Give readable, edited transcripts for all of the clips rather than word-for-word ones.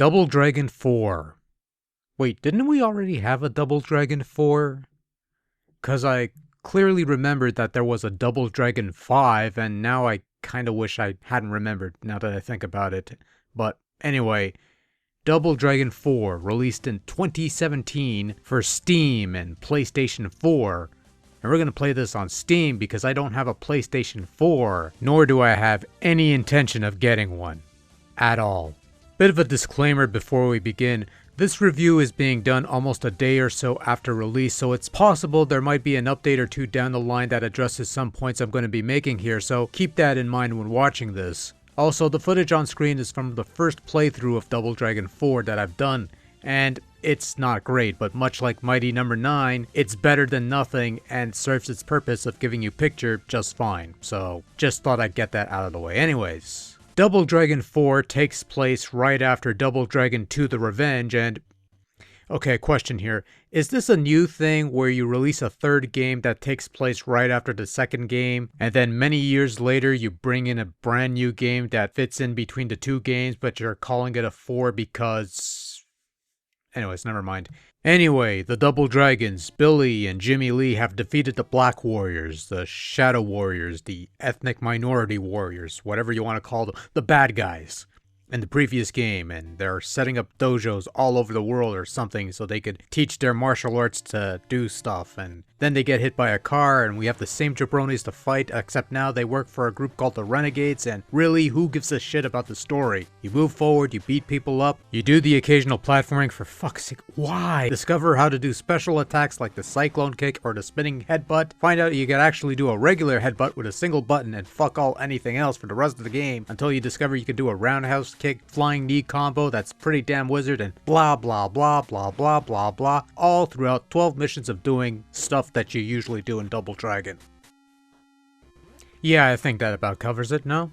Double Dragon 4. Wait, didn't we already have a Double Dragon 4? Cause I clearly remembered that there was a Double Dragon 5, and now I kinda wish I hadn't remembered, now that I think about it. But anyway, Double Dragon 4, released in 2017 for Steam and PlayStation 4. And we're gonna play this on Steam because I don't have a PlayStation 4, nor do I have any intention of getting one. At all. Bit of a disclaimer before we begin. This review is being done almost a day or so after release, so it's possible there might be an update or two down the line that addresses some points I'm going to be making here, so keep that in mind when watching this. Also, the footage on screen is from the first playthrough of Double Dragon 4 that I've done, and it's not great, but much like Mighty Number 9, it's better than nothing and serves its purpose of giving you picture just fine, so just thought I'd get that out of the way. Anyways, Double Dragon 4 takes place right after Double Dragon 2 The Revenge, and okay, question here. Is this a new thing where you release a third game that takes place right after the second game, and then many years later you bring in a brand new game that fits in between the two games, but you're calling it a 4 because... Anyways, never mind. Anyway, the Double Dragons, Billy and Jimmy Lee, have defeated the Black Warriors, the Shadow Warriors, the Ethnic Minority Warriors, whatever you want to call them, the bad guys, in the previous game, and they're setting up dojos all over the world or something so they could teach their martial arts to do stuff, and then they get hit by a car and we have the same jabronis to fight, except now they work for a group called the Renegades, and really, who gives a shit about the story? You move forward, you beat people up, you do the occasional platforming, for fuck's sake, why? Discover how to do special attacks like the Cyclone Kick or the Spinning Headbutt, find out you can actually do a regular headbutt with a single button and fuck all anything else for the rest of the game, until you discover you can do a roundhouse kick, flying knee combo that's pretty damn wizard, and blah blah blah blah blah blah blah, all throughout 12 missions of doing stuff that you usually do in Double Dragon. Yeah, I think that about covers it. No,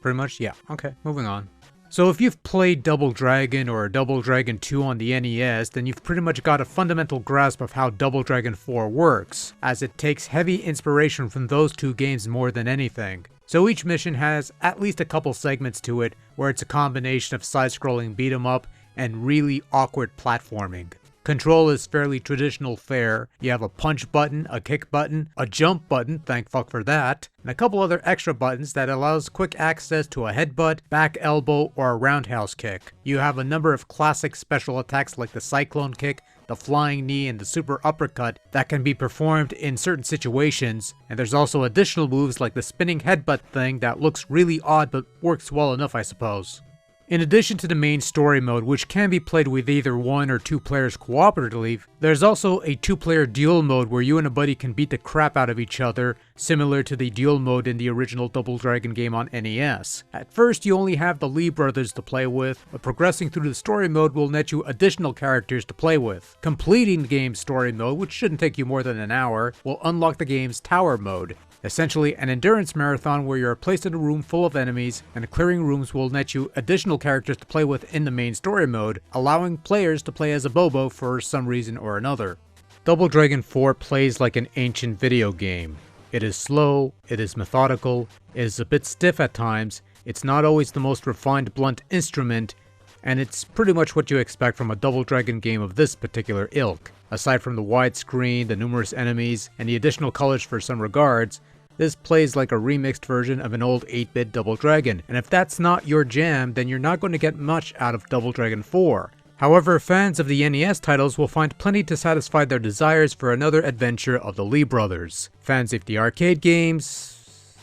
pretty much, yeah. Okay, moving on. So if you've played Double Dragon or Double Dragon 2 on the NES, then you've pretty much got a fundamental grasp of how Double Dragon 4 works, as it takes heavy inspiration from those two games more than anything. So each mission has at least a couple segments to it where it's a combination of side-scrolling beat-em-up and really awkward platforming. Control is fairly traditional fare. You have a punch button, a kick button, a jump button, thank fuck for that, and a couple other extra buttons that allows quick access to a headbutt, back elbow, or a roundhouse kick. You have a number of classic special attacks like the Cyclone Kick, the Flying Knee, and the Super Uppercut that can be performed in certain situations, and there's also additional moves like the Spinning Headbutt thing that looks really odd but works well enough, I suppose. In addition to the main story mode, which can be played with either one or two players cooperatively, there's also a two-player duel mode where you and a buddy can beat the crap out of each other, similar to the duel mode in the original Double Dragon game on NES. At first, you only have the Lee brothers to play with, but progressing through the story mode will net you additional characters to play with. Completing the game's story mode, which shouldn't take you more than an hour, will unlock the game's tower mode. Essentially an endurance marathon where you're placed in a room full of enemies, and clearing rooms will net you additional characters to play with in the main story mode, allowing players to play as a Bobo for some reason or another. Double Dragon 4 plays like an ancient video game. It is slow, it is methodical, it is a bit stiff at times, it's not always the most refined blunt instrument, and it's pretty much what you expect from a Double Dragon game of this particular ilk. Aside from the widescreen, the numerous enemies, and the additional colors for some regards, this plays like a remixed version of an old 8-bit Double Dragon, and if that's not your jam, then you're not going to get much out of Double Dragon 4. However, fans of the NES titles will find plenty to satisfy their desires for another adventure of the Lee brothers. Fans of the arcade games?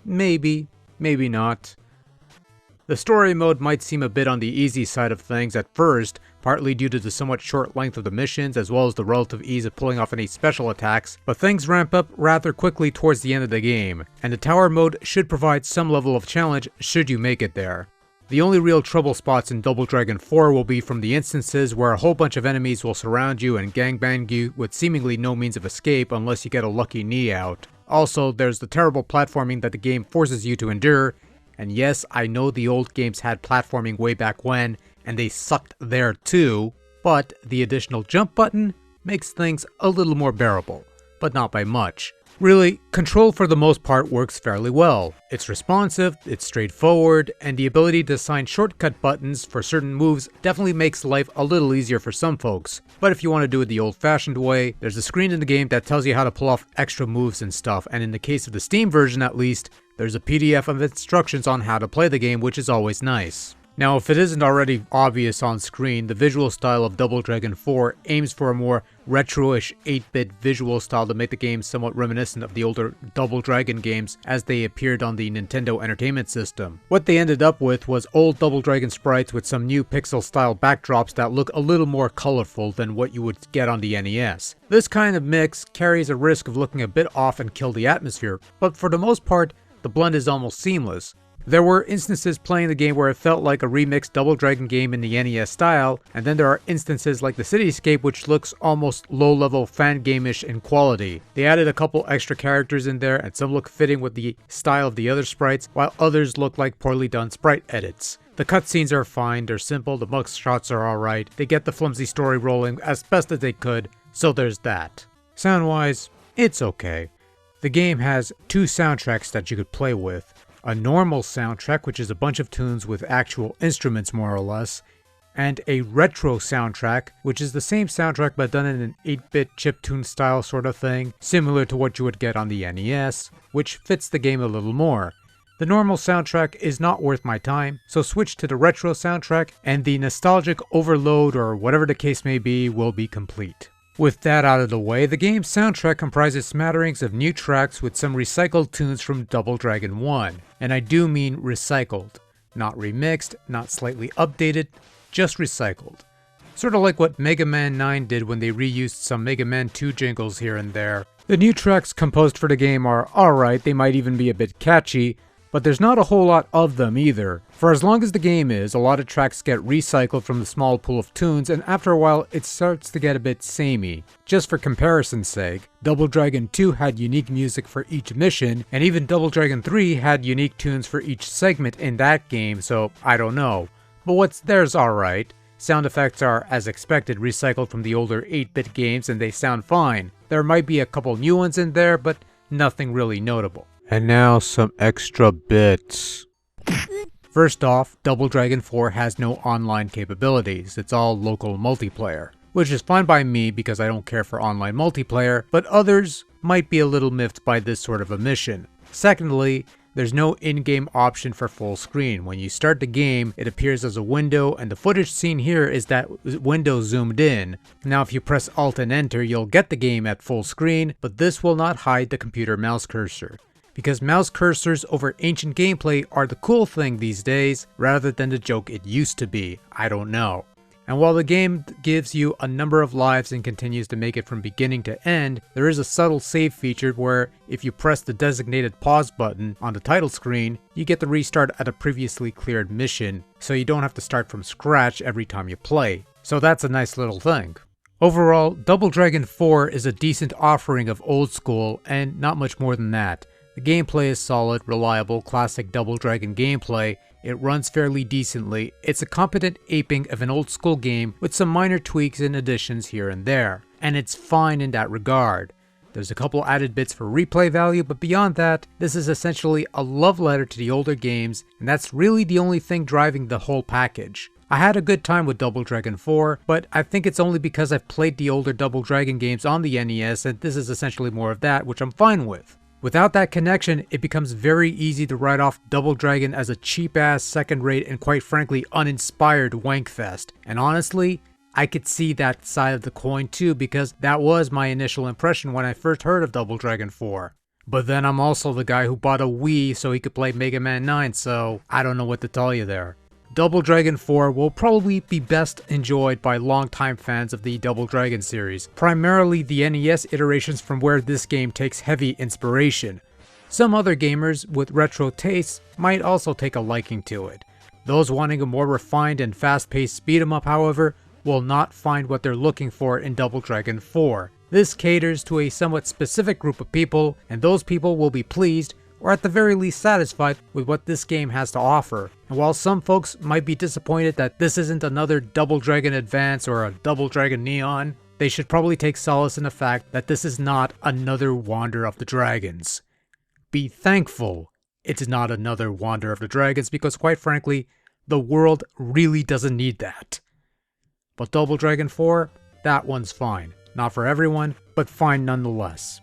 Maybe, maybe not. The story mode might seem a bit on the easy side of things at first, partly due to the somewhat short length of the missions as well as the relative ease of pulling off any special attacks, but things ramp up rather quickly towards the end of the game, and the tower mode should provide some level of challenge should you make it there. The only real trouble spots in Double Dragon 4 will be from the instances where a whole bunch of enemies will surround you and gangbang you with seemingly no means of escape unless you get a lucky knee out. Also, there's the terrible platforming that the game forces you to endure, and yes, I know the old games had platforming way back when, and they sucked there too, but the additional jump button makes things a little more bearable, but not by much. Really, Control for the most part works fairly well. It's responsive, it's straightforward, and the ability to assign shortcut buttons for certain moves definitely makes life a little easier for some folks. But if you want to do it the old-fashioned way, there's a screen in the game that tells you how to pull off extra moves and stuff, and in the case of the Steam version at least, there's a PDF of instructions on how to play the game, which is always nice. Now, if it isn't already obvious on screen, the visual style of Double Dragon 4 aims for a more retro-ish 8-bit visual style to make the game somewhat reminiscent of the older Double Dragon games as they appeared on the Nintendo Entertainment System. What they ended up with was old Double Dragon sprites with some new pixel-style backdrops that look a little more colorful than what you would get on the NES. This kind of mix carries a risk of looking a bit off and kill the atmosphere, but for the most part, the blend is almost seamless. There were instances playing the game where it felt like a remixed Double Dragon game in the NES style, and then there are instances like the Cityscape which looks almost low-level fan game-ish in quality. They added a couple extra characters in there, and some look fitting with the style of the other sprites, while others look like poorly done sprite edits. The cutscenes are fine, they're simple, the mug shots are alright, they get the flimsy story rolling as best as they could, so there's that. Sound-wise, it's okay. The game has two soundtracks that you could play with. A normal soundtrack, which is a bunch of tunes with actual instruments more or less, and a retro soundtrack, which is the same soundtrack but done in an 8-bit chiptune style sort of thing, similar to what you would get on the NES, which fits the game a little more. The normal soundtrack is not worth my time, so switch to the retro soundtrack and the nostalgic overload or whatever the case may be will be complete. With that out of the way, the game's soundtrack comprises smatterings of new tracks with some recycled tunes from Double Dragon 1. And I do mean recycled. Not remixed, not slightly updated, just recycled. Sort of like what Mega Man 9 did when they reused some Mega Man 2 jingles here and there. The new tracks composed for the game are alright, they might even be a bit catchy, but there's not a whole lot of them either. For as long as the game is, a lot of tracks get recycled from the small pool of tunes, and after a while it starts to get a bit samey. Just for comparison's sake, Double Dragon 2 had unique music for each mission, and even Double Dragon 3 had unique tunes for each segment in that game, so I don't know. But what's there's alright. Sound effects are, as expected, recycled from the older 8-bit games and they sound fine. There might be a couple new ones in there, but nothing really notable. And now some extra bits. First off, Double Dragon 4 has no online capabilities, it's all local multiplayer. Which is fine by me because I don't care for online multiplayer, but others might be a little miffed by this sort of a mission. Secondly, there's no in-game option for full screen. When you start the game, it appears as a window, and the footage seen here is that window zoomed in. Now if you press Alt and Enter, you'll get the game at full screen, but this will not hide the computer mouse cursor. Because mouse cursors over ancient gameplay are the cool thing these days, rather than the joke it used to be. I don't know. And while the game gives you a number of lives and continues to make it from beginning to end, there is a subtle save feature where if you press the designated pause button on the title screen, you get to restart at a previously cleared mission, so you don't have to start from scratch every time you play. So that's a nice little thing. Overall, Double Dragon 4 is a decent offering of old school and not much more than that. The gameplay is solid, reliable, classic Double Dragon gameplay. It runs fairly decently. It's a competent aping of an old school game with some minor tweaks and additions here and there. And it's fine in that regard. There's a couple added bits for replay value, but beyond that, this is essentially a love letter to the older games, and that's really the only thing driving the whole package. I had a good time with Double Dragon 4, but I think it's only because I've played the older Double Dragon games on the NES, and this is essentially more of that, which I'm fine with. Without that connection, it becomes very easy to write off Double Dragon as a cheap-ass, second-rate, and quite frankly uninspired wankfest. And honestly, I could see that side of the coin too, because that was my initial impression when I first heard of Double Dragon 4. But then I'm also the guy who bought a Wii so he could play Mega Man 9, so I don't know what to tell you there. Double Dragon 4 will probably be best enjoyed by longtime fans of the Double Dragon series, primarily the NES iterations from where this game takes heavy inspiration. Some other gamers with retro tastes might also take a liking to it. Those wanting a more refined and fast-paced speed 'em up, however, will not find what they're looking for in Double Dragon 4. This caters to a somewhat specific group of people, and those people will be pleased or at the very least satisfied with what this game has to offer. And while some folks might be disappointed that this isn't another Double Dragon Advance or a Double Dragon Neon, they should probably take solace in the fact that this is not another Wander of the Dragons. Be thankful it's not another Wander of the Dragons, because quite frankly, the world really doesn't need that. But Double Dragon 4, that one's fine. Not for everyone, but fine nonetheless.